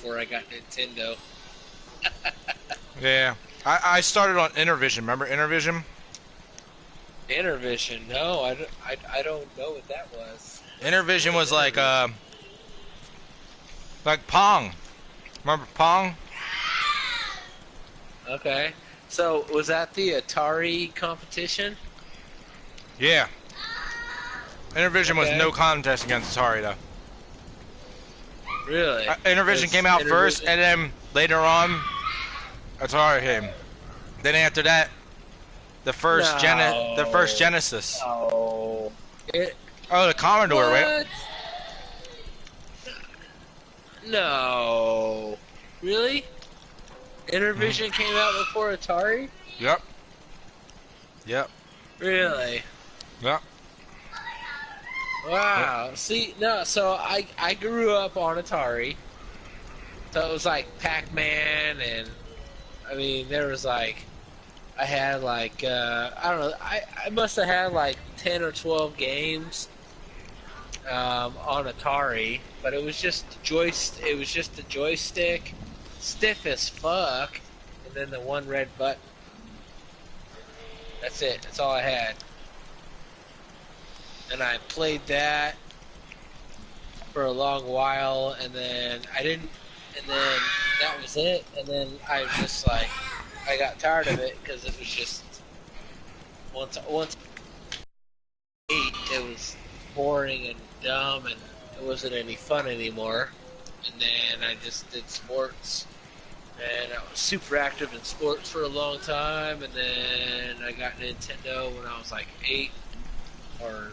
before I got Nintendo. Yeah. I started on Intervision. Remember Intervision? Intervision? No, I don't know what that was. Intervision What was is Intervision? like Pong. Remember Pong? Okay. So, was that the Atari competition? Yeah. Intervision was Okay. no contest against Atari though. Really? Intervision Because came out first, Intervision... and then later on, Atari came. Then after that, the first No. Genesis. No. It... Oh, the Commodore, wait. What? No. Really? Intervision came out before Atari? Yep. Yep. Really? Yep. Yep. Wow. See, no, so I grew up on Atari. So it was like Pac-Man and I mean there was like I had like I don't know, I must have had like 10 or 12 games on Atari, but it was just a joystick, stiff as fuck, and then the one red button. That's it. That's all I had. And I played that for a long while, and then and then that was it, and then I just like, I got tired of it, because it was just, once it was boring and dumb, and it wasn't any fun anymore, and then I just did sports, and I was super active in sports for a long time, and then I got Nintendo when I was like 8, or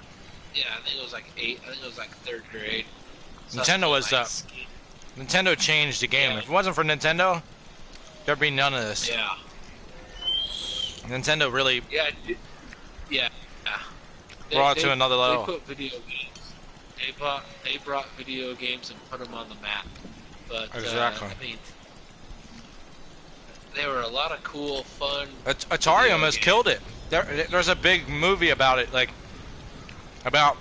yeah, I think it was like 8. I think it was like 3rd grade. So Nintendo changed the game. Yeah. If it wasn't for Nintendo, there'd be none of this. Yeah. Nintendo really Yeah. Yeah. brought it to another level. They put video games. They brought video games and put them on the map. But Exactly. I mean, there were a lot of cool, fun. Atari almost killed it. There's a big movie about it, like about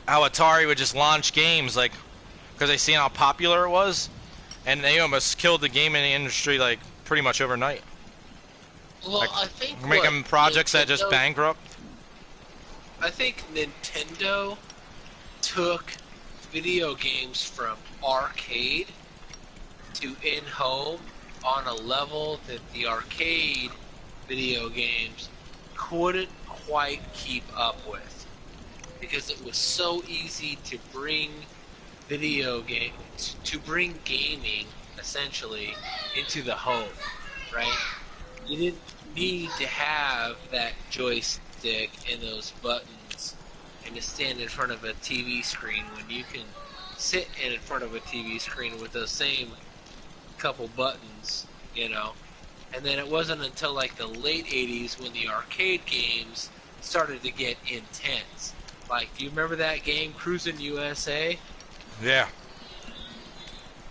how Atari would just launch games, like because they seen how popular it was, and they almost killed the gaming industry like pretty much overnight. Well, Like, I think making projects that just Nintendo- bankrupt. I think Nintendo took video games from arcade to in-home on a level that the arcade video games couldn't quite keep up with, because it was so easy to bring bring gaming essentially into the home, right? You didn't need to have that joystick and those buttons and to stand in front of a TV screen when you can sit in front of a TV screen with those same couple buttons, you know. And then it wasn't until like the late 80s when the arcade games started to get intense. Like, do you remember that game, Cruisin' USA? Yeah.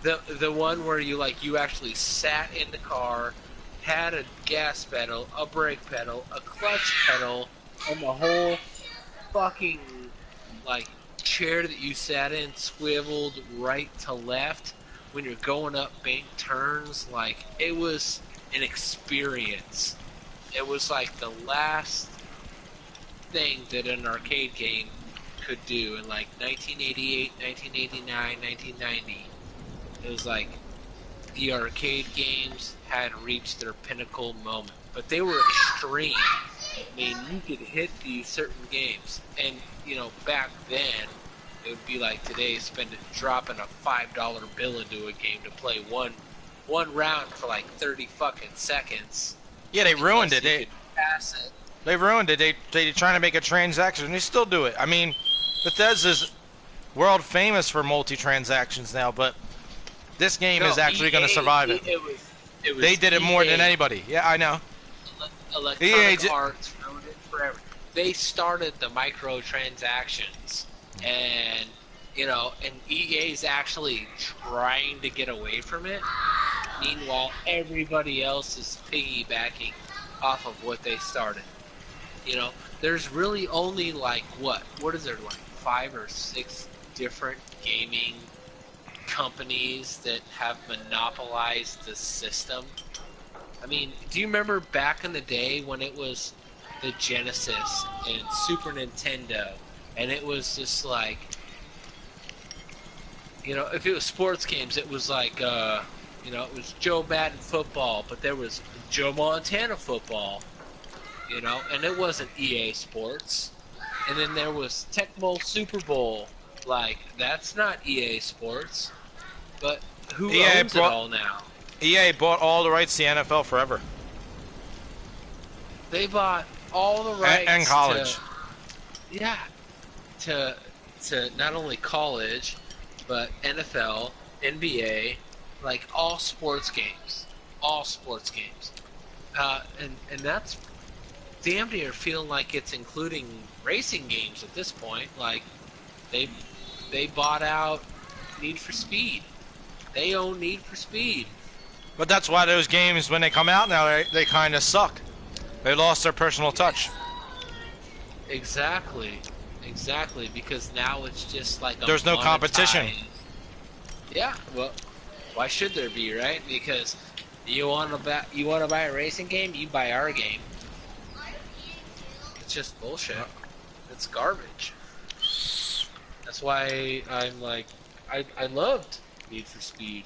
The one where you actually sat in the car, had a gas pedal, a brake pedal, a clutch pedal, and the whole fucking like chair that you sat in swiveled right to left when you're going up bank turns. Like, it was an experience. It was like the last thing that an arcade game could do in like 1988, 1989, 1990. It was like the arcade games had reached their pinnacle moment, but they were extreme. I mean, you could hit these certain games, and you know, back then it would be like today, dropping a $5 bill into a game to play one round for like 30 fucking seconds. Yeah, they ruined it. They pass it. They ruined it. They trying to make a transaction, and they still do it. I mean, Bethesda's world famous for multi-transactions now, but this game is actually going to survive it. They did it more than anybody. Yeah, I know. Electronic Arts ruined it forever. They started the microtransactions, and you know, and EA's actually trying to get away from it. Meanwhile, everybody else is piggybacking off of what they started. You know, there's really only like what is there, like 5 or 6 different gaming companies that have monopolized the system. I mean, do you remember back in the day when it was the Genesis and Super Nintendo, and it was just like, if it was sports games, it was like, it was Joe Madden football, but there was Joe Montana football, and it wasn't EA Sports. And then there was Tecmo Super Bowl. Like, that's not EA Sports. But who EA owns it bought all now? EA bought all the rights to the NFL forever. They bought all the And rights college. yeah, to not only college, but NFL, NBA, like all sports games. All sports games. And that's damn near feeling like it's including racing games at this point. Like, they bought out Need for Speed. They own Need for Speed. But that's why those games, when they come out now, they kind of suck. They lost their personal touch. Exactly. Exactly, because now it's just like a There's no competition. Yeah, well, why should there be, right? Because you want to buy a racing game, you buy our game. It's just bullshit. It's garbage. That's why I'm like, I loved Need for Speed.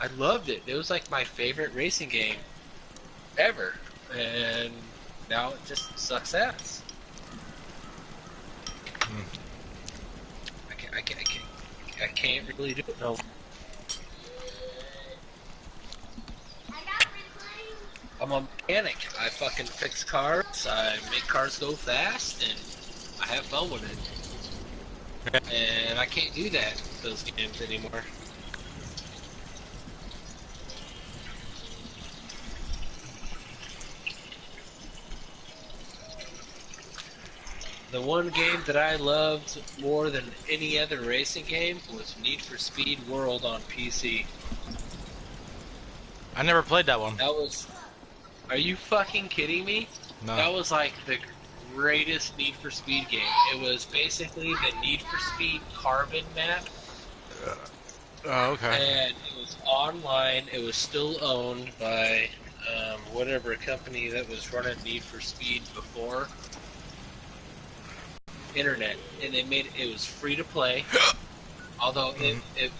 I loved it. It was like my favorite racing game ever, and now it just sucks ass. I can't really do it. No. I'm a mechanic. I fucking fix cars. I make cars go fast, and I have fun with it. And I can't do that with those games anymore. The one game that I loved more than any other racing game was Need for Speed World on PC. I never played that one. That was... Are you fucking kidding me? No. That was like the greatest Need for Speed game. It was basically the Need for Speed Carbon map. Oh, okay. And it was online. It was still owned by whatever company that was running Need for Speed before. Internet. And they made it was free to play. Although it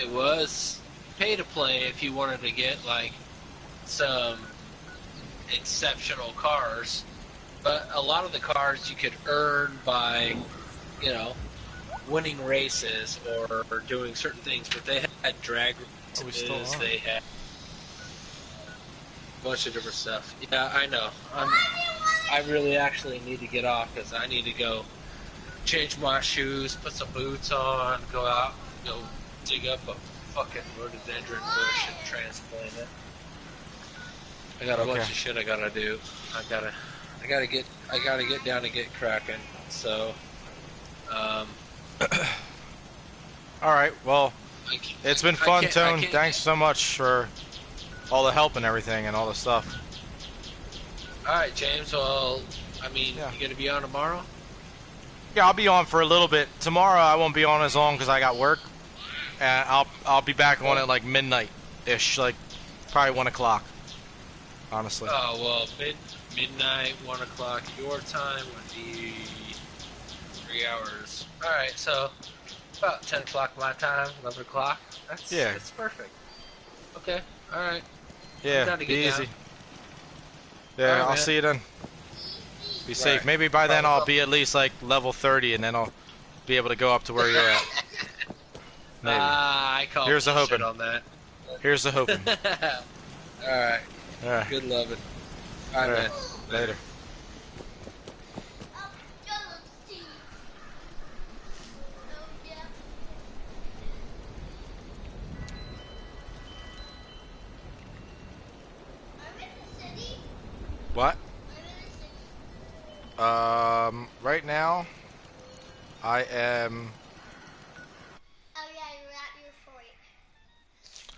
was pay to play if you wanted to get like some exceptional cars, but a lot of the cars you could earn by, winning races or doing certain things. But they had drag races, they had a bunch of different stuff. Yeah, I know. I really actually need to get off because I need to go change my shoes, put some boots on, go out, go dig up a fucking rhododendron bush and transplant it. I got a bunch of shit I gotta do. I gotta get down and get cracking. So, all right. Well, it's been fun, Tone. Thanks so much for all the help and everything and all the stuff. All right, James. Well, you gonna be on tomorrow? Yeah, I'll be on for a little bit. Tomorrow I won't be on as long because I got work, and I'll be back on at like midnight-ish, like probably 1 o'clock. Honestly. Oh well, midnight, 1 o'clock your time would be 3 hours. All right, so about 10 o'clock my time, 11 o'clock. That's perfect. Okay, all right. Yeah, be easy. Down. Yeah, right, I'll man. see you then. Be safe. Maybe by then I'll be at least like level 30, and then I'll be able to go up to where you're at. Maybe. I call Here's the hoping. on that. Here's the hoping. All right. All right. Good loving. All right, man. Later. What? Right now, I am. Oh yeah, you're at your point.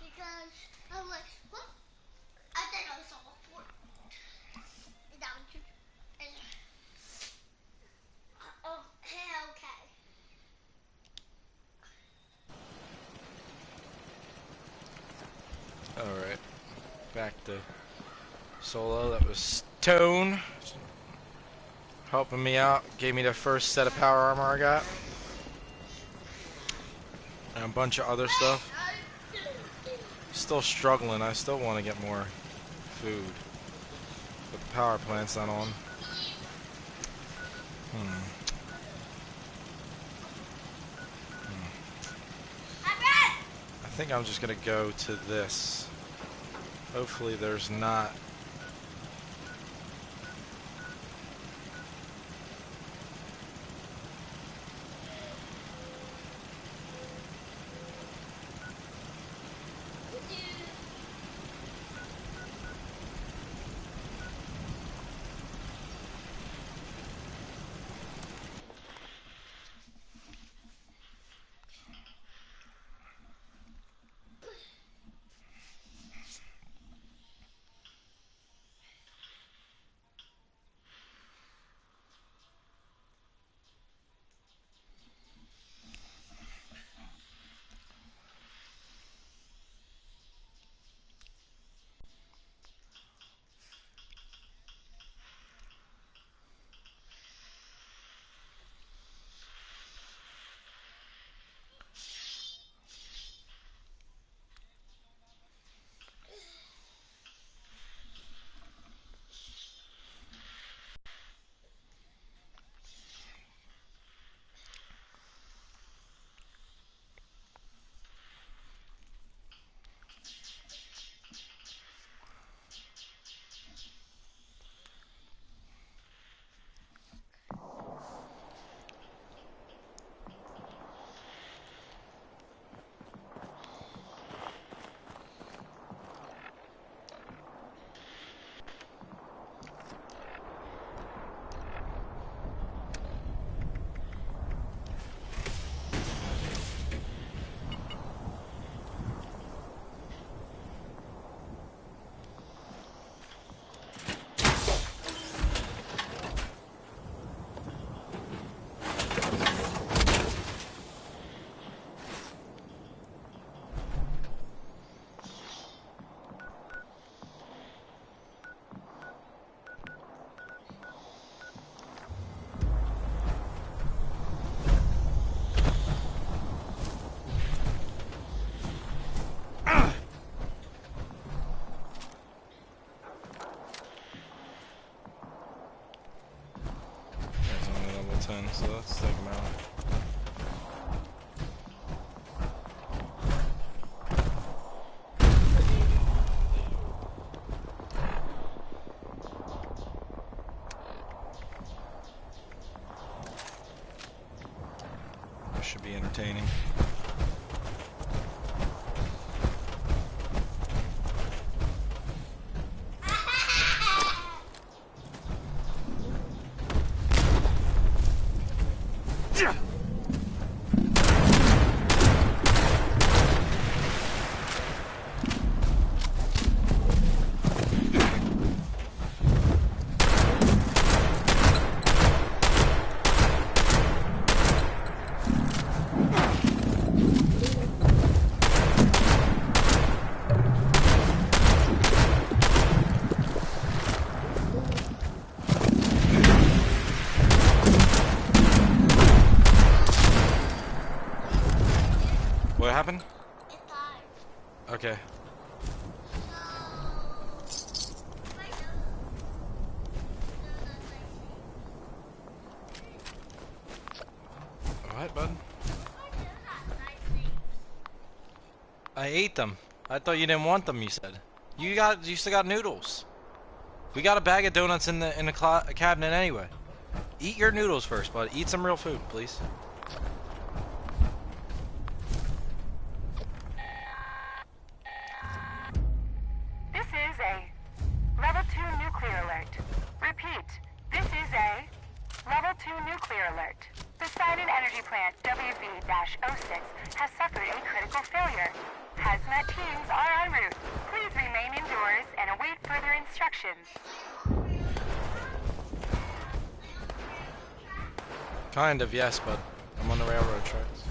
Because I'm like, what? I think I saw a fort. Down to. Oh, hey, okay. Alright. Back to solo. That was Tone. Helping me out. Gave me the first set of power armor I got. And a bunch of other stuff. Still struggling. I still want to get more food. But the power plant's not on. I think I'm just gonna go to this. Hopefully there's not... So let's take them out. This should be entertaining. What happened? It died. Okay. Alright, bud. I ate them. I thought you didn't want them, you said. You still got noodles. We got a bag of donuts in the cabinet anyway. Eat your noodles first, bud. Eat some real food, please. This is a Level 2 nuclear alert. Repeat, this is a Level 2 nuclear alert. The Poseidon Energy Plant WV-06 has suffered a critical failure. Hazmat teams are en route. Please remain indoors and await further instructions. Kind of, yes, but I'm on the railroad tracks.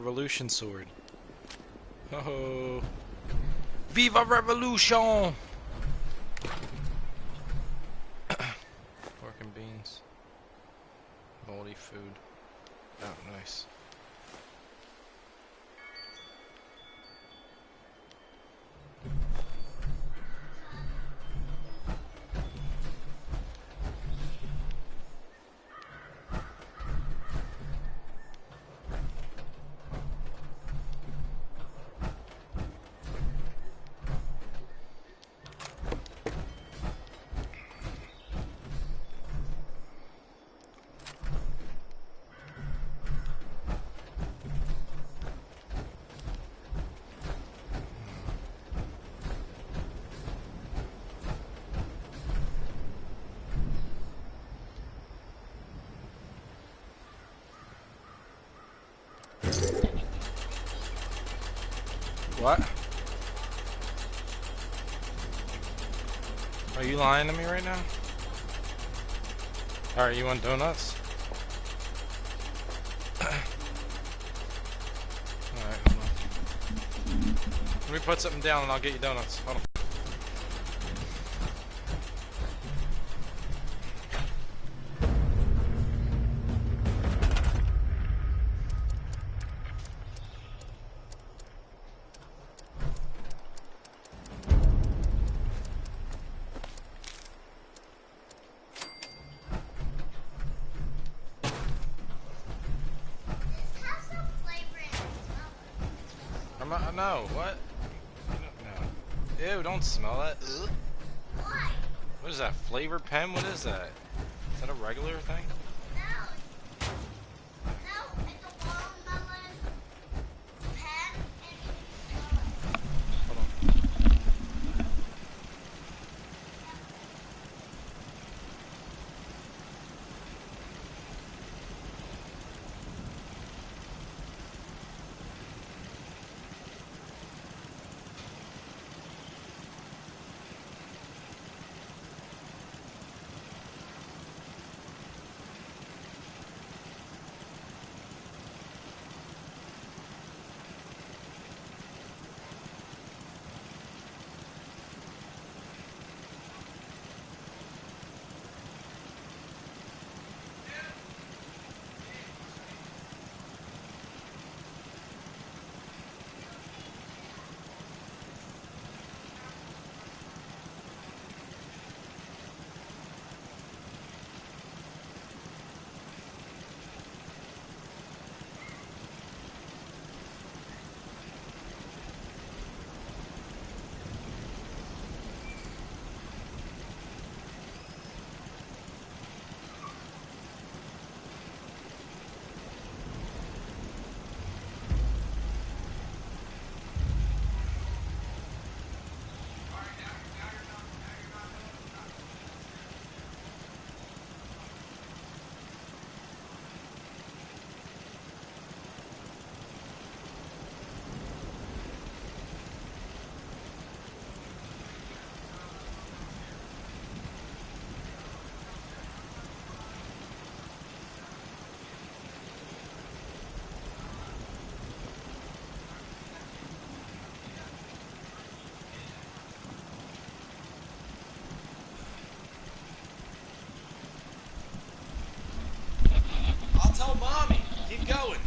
Revolution sword. Oh, Viva Revolution! Pork and beans. Moldy food. Oh, nice. What? Are you lying to me right now? Alright, you want donuts? Alright, hold on. Let me put something down and I'll get you donuts. Hold on. No, what? No. Ew, don't smell that. Ugh. Why? What is that, flavor pen? What is that? Is that a regular thing? No. No, it's a watermelon pen and you can smell it. Hold on. I'll tell mommy. Keep going.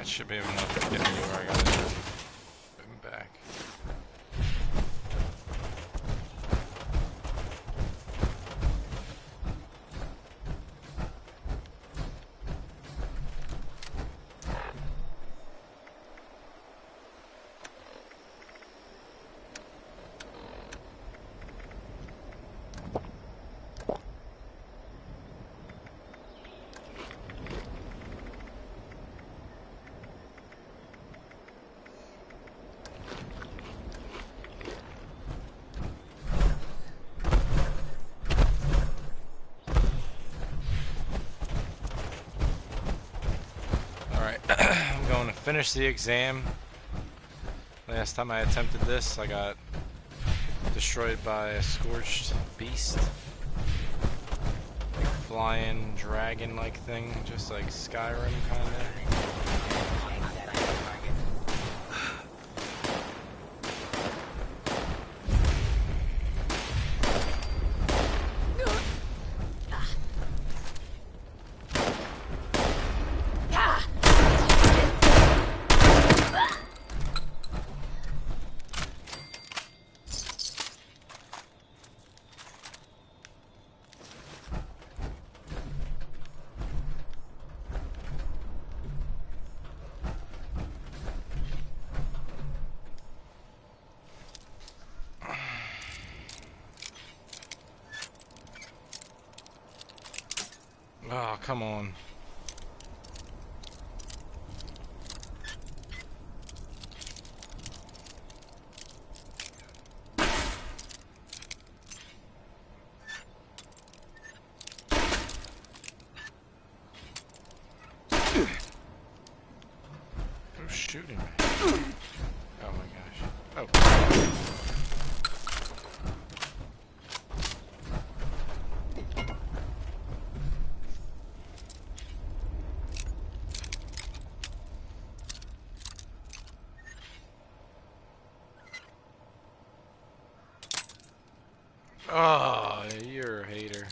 That should be enough to get me where I gotta go. I'm back. finished the exam. Last time I attempted this, I got destroyed by a scorched beast. Flying dragon-like thing, just like Skyrim, kinda. Oh, come on. Who's shooting me? Oh my gosh. Oh. Oh, you're a hater.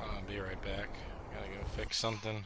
I'll be right back. Gotta go fix something.